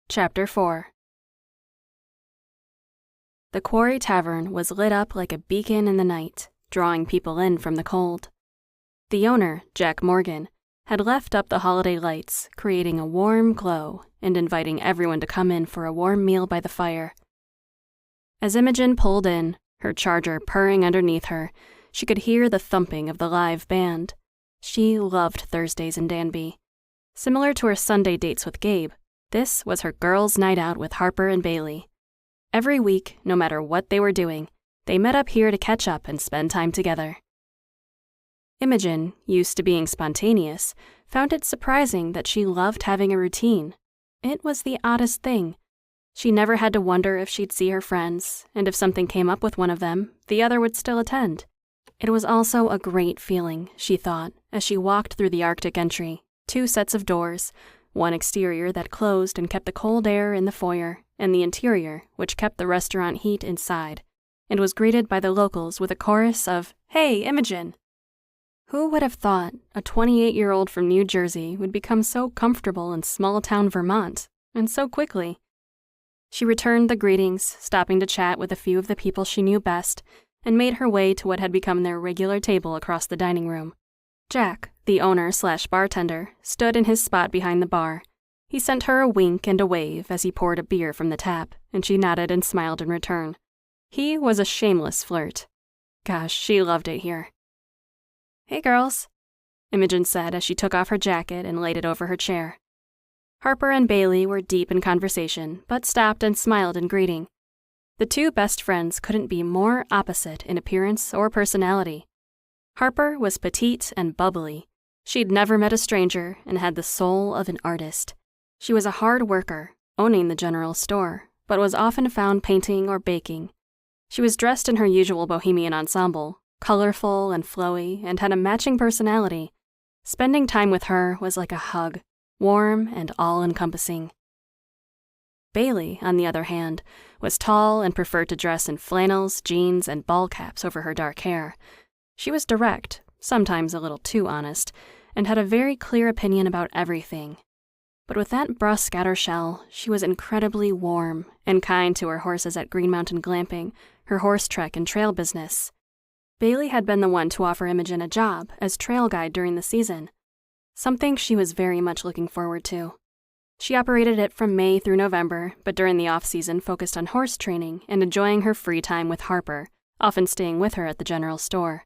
Chapter 4. The Quarry Tavern was lit up like a beacon in the night, drawing people in from the cold. The owner, Jack Morgan, had left up the holiday lights, creating a warm glow and inviting everyone to come in for a warm meal by the fire. As Imogen pulled in, her charger purring underneath her, she could hear the thumping of the live band. She loved Thursdays in Danby. Similar to her Sunday dates with Gabe, this was her girls' night out with Harper and Bailey. Every week, no matter what they were doing, they met up here to catch up and spend time together. Imogen, used to being spontaneous, found it surprising that she loved having a routine. It was the oddest thing. She never had to wonder if she'd see her friends, and if something came up with one of them, the other would still attend. It was also a great feeling, she thought, as she walked through the Arctic entry, 2 sets of doors, one exterior that closed and kept the cold air in the foyer, and the interior, which kept the restaurant heat inside, and was greeted by the locals with a chorus of, "Hey, Imogen!" Who would have thought a 28-year-old from New Jersey would become so comfortable in small-town Vermont, and so quickly? She returned the greetings, stopping to chat with a few of the people she knew best, and made her way to what had become their regular table across the dining room. Jack, the owner/bartender, stood in his spot behind the bar. He sent her a wink and a wave as he poured a beer from the tap, and she nodded and smiled in return. He was a shameless flirt. Gosh, she loved it here. "Hey, girls," Imogen said as she took off her jacket and laid it over her chair. Harper and Bailey were deep in conversation, but stopped and smiled in greeting. The 2 best friends couldn't be more opposite in appearance or personality. Harper was petite and bubbly. She'd never met a stranger and had the soul of an artist. She was a hard worker, owning the general store, but was often found painting or baking. She was dressed in her usual bohemian ensemble, colorful and flowy, and had a matching personality. Spending time with her was like a hug, warm and all-encompassing. Bailey, on the other hand, was tall and preferred to dress in flannels, jeans, and ball caps over her dark hair. She was direct, sometimes a little too honest, and had a very clear opinion about everything. But with that brusque outer shell, she was incredibly warm and kind to her horses at Green Mountain Glamping, her horse trek and trail business. Bailey had been the one to offer Imogen a job as trail guide during the season, something she was very much looking forward to. She operated it from May through November, but during the off-season focused on horse training and enjoying her free time with Harper, often staying with her at the general store.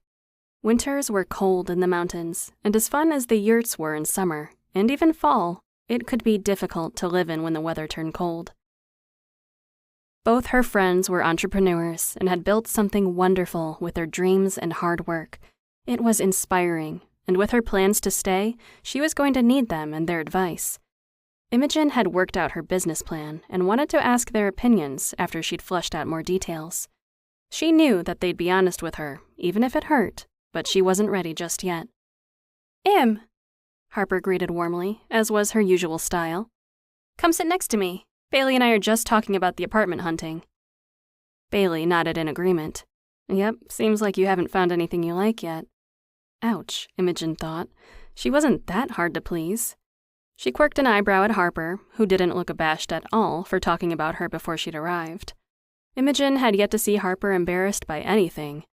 Winters were cold in the mountains, and as fun as the yurts were in summer, and even fall, it could be difficult to live in when the weather turned cold. Both her friends were entrepreneurs and had built something wonderful with their dreams and hard work. It was inspiring, and with her plans to stay, she was going to need them and their advice. Imogen had worked out her business plan and wanted to ask their opinions after she'd fleshed out more details. She knew that they'd be honest with her, even if it hurt, but she wasn't ready just yet. "Im," Harper greeted warmly, as was her usual style. "Come sit next to me. Bailey and I are just talking about the apartment hunting." Bailey nodded in agreement. "Yep, seems like you haven't found anything you like yet." Ouch, Imogen thought. She wasn't that hard to please. She quirked an eyebrow at Harper, who didn't look abashed at all for talking about her before she'd arrived. Imogen had yet to see Harper embarrassed by anything.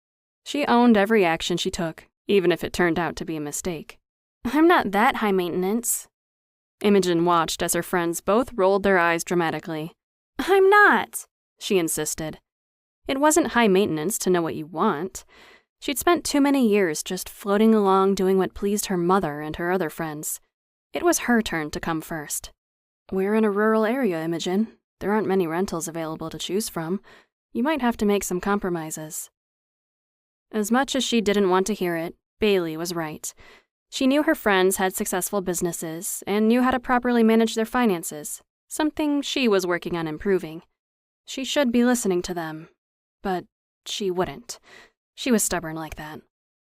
She owned every action she took, even if it turned out to be a mistake. "I'm not that high maintenance." Imogen watched as her friends both rolled their eyes dramatically. "I'm not," she insisted. It wasn't high maintenance to know what you want. She'd spent too many years just floating along doing what pleased her mother and her other friends. It was her turn to come first. "We're in a rural area, Imogen. There aren't many rentals available to choose from. You might have to make some compromises." As much as she didn't want to hear it, Bailey was right. She knew her friends had successful businesses and knew how to properly manage their finances, something she was working on improving. She should be listening to them, but she wouldn't. She was stubborn like that.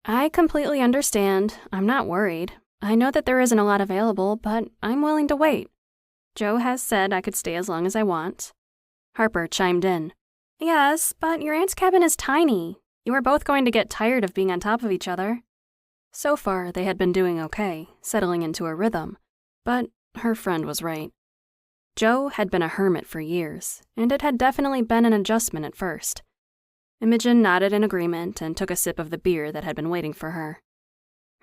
"I completely understand. I'm not worried. I know that there isn't a lot available, but I'm willing to wait. Joe has said I could stay as long as I want." Harper chimed in. "Yes, but your aunt's cabin is tiny. You are both going to get tired of being on top of each other." So far, they had been doing okay, settling into a rhythm. But her friend was right. Joe had been a hermit for years, and it had definitely been an adjustment at first. Imogen nodded in agreement and took a sip of the beer that had been waiting for her.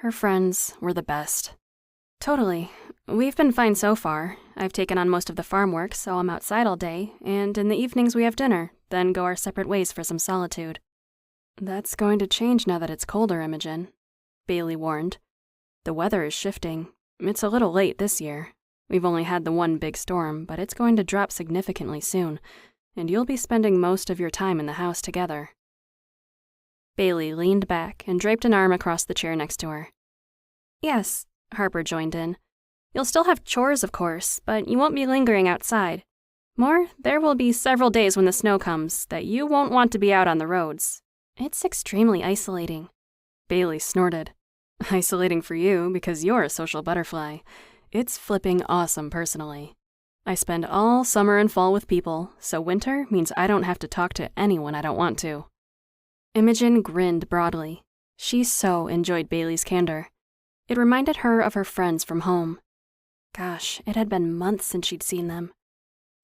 Her friends were the best. Totally. We've been fine so far. I've taken on most of the farm work, so I'm outside all day, and in the evenings we have dinner, then go our separate ways for some solitude. That's going to change now that it's colder, Imogen, Bailey warned. The weather is shifting. It's a little late this year. We've only had the one big storm, but it's going to drop significantly soon, and you'll be spending most of your time in the house together. Bailey leaned back and draped an arm across the chair next to her. Yes, Harper joined in. You'll still have chores, of course, but you won't be lingering outside. More, there will be several days when the snow comes that you won't want to be out on the roads. It's extremely isolating. Bailey snorted. Isolating for you because you're a social butterfly. It's flipping awesome personally. I spend all summer and fall with people, so winter means I don't have to talk to anyone I don't want to. Imogen grinned broadly. She so enjoyed Bailey's candor. It reminded her of her friends from home. Gosh, it had been months since she'd seen them.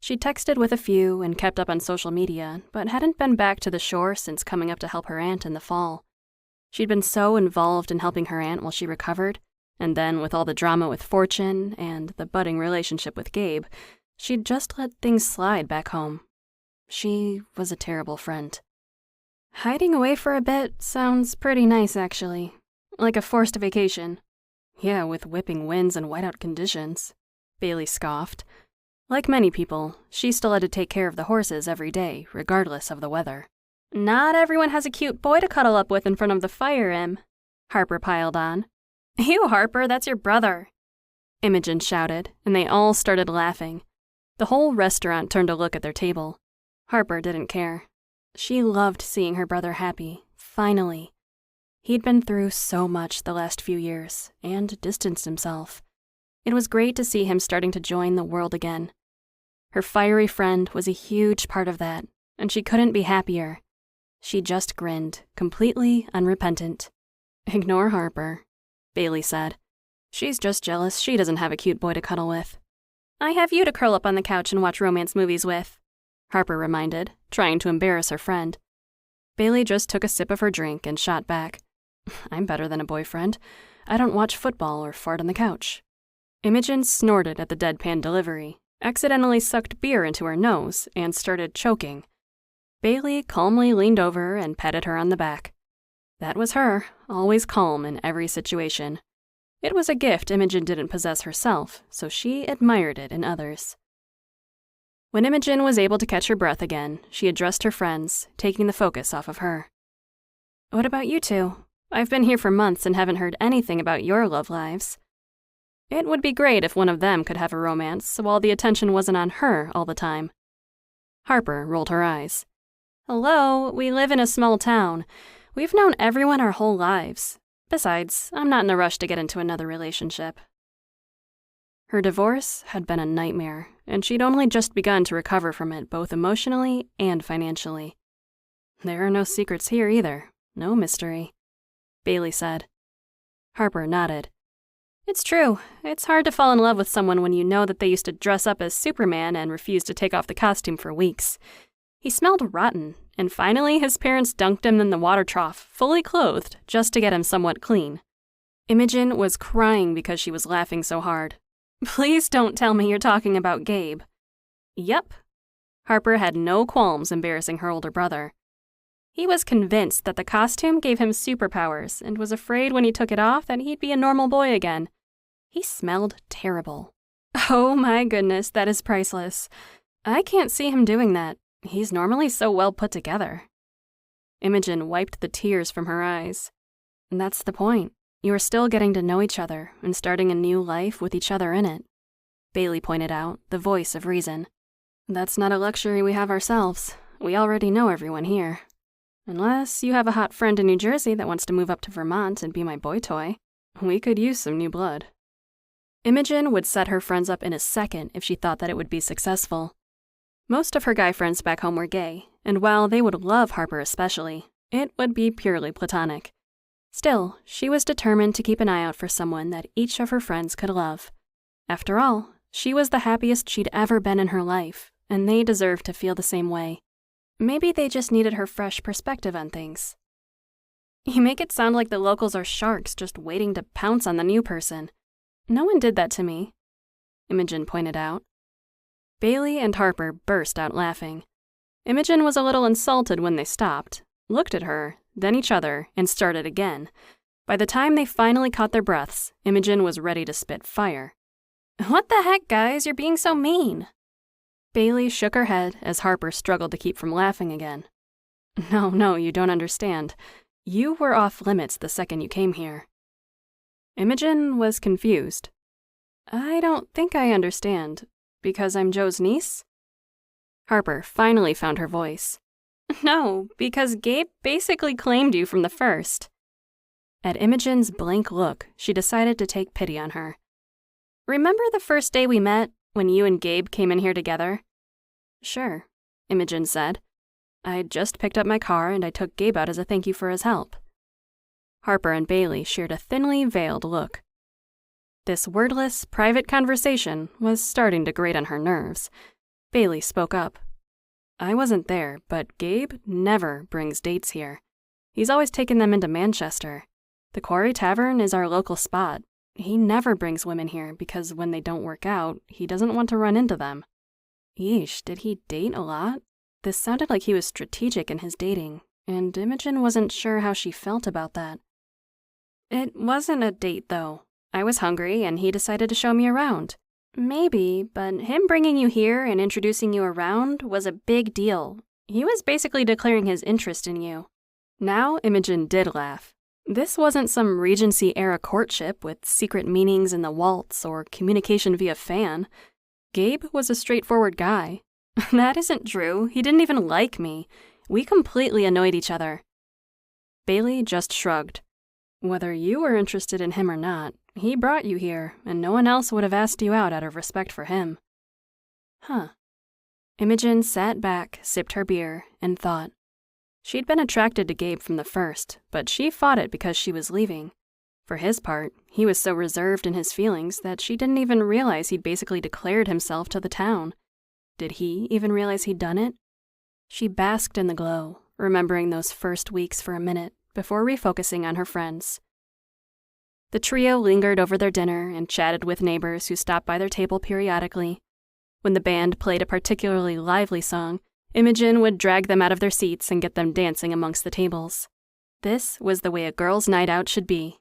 She'd texted with a few and kept up on social media, but hadn't been back to the shore since coming up to help her aunt in the fall. She'd been so involved in helping her aunt while she recovered, and then with all the drama with Fortune and the budding relationship with Gabe, she'd just let things slide back home. She was a terrible friend. Hiding away for a bit sounds pretty nice, actually. Like a forced vacation. Yeah, with whipping winds and whiteout conditions, Bailey scoffed. Like many people, she still had to take care of the horses every day, regardless of the weather. Not everyone has a cute boy to cuddle up with in front of the fire, Em, Harper piled on. Ew, Harper, that's your brother, Imogen shouted, and they all started laughing. The whole restaurant turned to look at their table. Harper didn't care. She loved seeing her brother happy, finally. He'd been through so much the last few years, and distanced himself. It was great to see him starting to join the world again. Her fiery friend was a huge part of that, and she couldn't be happier. She just grinned, completely unrepentant. Ignore Harper, Bailey said. She's just jealous she doesn't have a cute boy to cuddle with. I have you to curl up on the couch and watch romance movies with, Harper reminded, trying to embarrass her friend. Bailey just took a sip of her drink and shot back. I'm better than a boyfriend. I don't watch football or fart on the couch. Imogen snorted at the deadpan delivery, accidentally sucked beer into her nose, and started choking. Bailey calmly leaned over and patted her on the back. That was her, always calm in every situation. It was a gift Imogen didn't possess herself, so she admired it in others. When Imogen was able to catch her breath again, she addressed her friends, taking the focus off of her. What about you two? I've been here for months and haven't heard anything about your love lives. It would be great if one of them could have a romance while the attention wasn't on her all the time. Harper rolled her eyes. Hello, we live in a small town. We've known everyone our whole lives. Besides, I'm not in a rush to get into another relationship. Her divorce had been a nightmare, and she'd only just begun to recover from it both emotionally and financially. There are no secrets here either, no mystery, Bailey said. Harper nodded. It's true. It's hard to fall in love with someone when you know that they used to dress up as Superman and refuse to take off the costume for weeks. He smelled rotten, and finally his parents dunked him in the water trough, fully clothed, just to get him somewhat clean. Imogen was crying because she was laughing so hard. Please don't tell me you're talking about Gabe. Yep. Harper had no qualms embarrassing her older brother. He was convinced that the costume gave him superpowers and was afraid when he took it off that he'd be a normal boy again. He smelled terrible. Oh my goodness, that is priceless. I can't see him doing that. He's normally so well put together. Imogen wiped the tears from her eyes. That's the point. You are still getting to know each other and starting a new life with each other in it, Bailey pointed out, the voice of reason. That's not a luxury we have ourselves. We already know everyone here. Unless you have a hot friend in New Jersey that wants to move up to Vermont and be my boy toy. We could use some new blood. Imogen would set her friends up in a second if she thought that it would be successful. Most of her guy friends back home were gay, and while they would love Harper especially, it would be purely platonic. Still, she was determined to keep an eye out for someone that each of her friends could love. After all, She was the happiest she'd ever been in her life, and they deserved to feel the same way. Maybe they just needed her fresh perspective on things. You make it sound like the locals are sharks just waiting to pounce on the new person. No one did that to me, Imogen pointed out. Bailey and Harper burst out laughing. Imogen was a little insulted when they stopped, looked at her, then each other, and started again. By the time they finally caught their breaths, Imogen was ready to spit fire. "What the heck, guys? You're being so mean." Bailey shook her head as Harper struggled to keep from laughing again. No, you don't understand. You were off limits the second you came here." Imogen was confused. "I don't think I understand. Because I'm Joe's niece?" Harper finally found her voice. "No, because Gabe basically claimed you from the first." At Imogen's blank look, she decided to take pity on her. "Remember the first day we met, when you and Gabe came in here together?" "Sure," Imogen said. "I just picked up my car and I took Gabe out as a thank you for his help." Harper and Bailey shared a thinly veiled look. This wordless, private conversation was starting to grate on her nerves. Bailey spoke up. "I wasn't there, but Gabe never brings dates here. He's always taken them into Manchester. The Quarry Tavern is our local spot. He never brings women here because when they don't work out, he doesn't want to run into them." Yeesh, did he date a lot? This sounded like he was strategic in his dating, and Imogen wasn't sure how she felt about that. "It wasn't a date, though. I was hungry, and he decided to show me around. Maybe, but him bringing you here and introducing you around was a big deal. He was basically declaring his interest in you." Now Imogen did laugh. This wasn't some Regency-era courtship with secret meanings in the waltz or communication via fan. Gabe was a straightforward guy. "That isn't true. He didn't even like me. We completely annoyed each other." Bailey just shrugged. "Whether you were interested in him or not, he brought you here, and no one else would have asked you out of respect for him." Huh. Imogen sat back, sipped her beer, and thought. She'd been attracted to Gabe from the first, but she fought it because she was leaving. For his part, he was so reserved in his feelings that she didn't even realize he'd basically declared himself to the town. Did he even realize he'd done it? She basked in the glow, remembering those first weeks for a minute, before refocusing on her friends. The trio lingered over their dinner and chatted with neighbors who stopped by their table periodically. When the band played a particularly lively song, Imogen would drag them out of their seats and get them dancing amongst the tables. This was the way a girls' night out should be.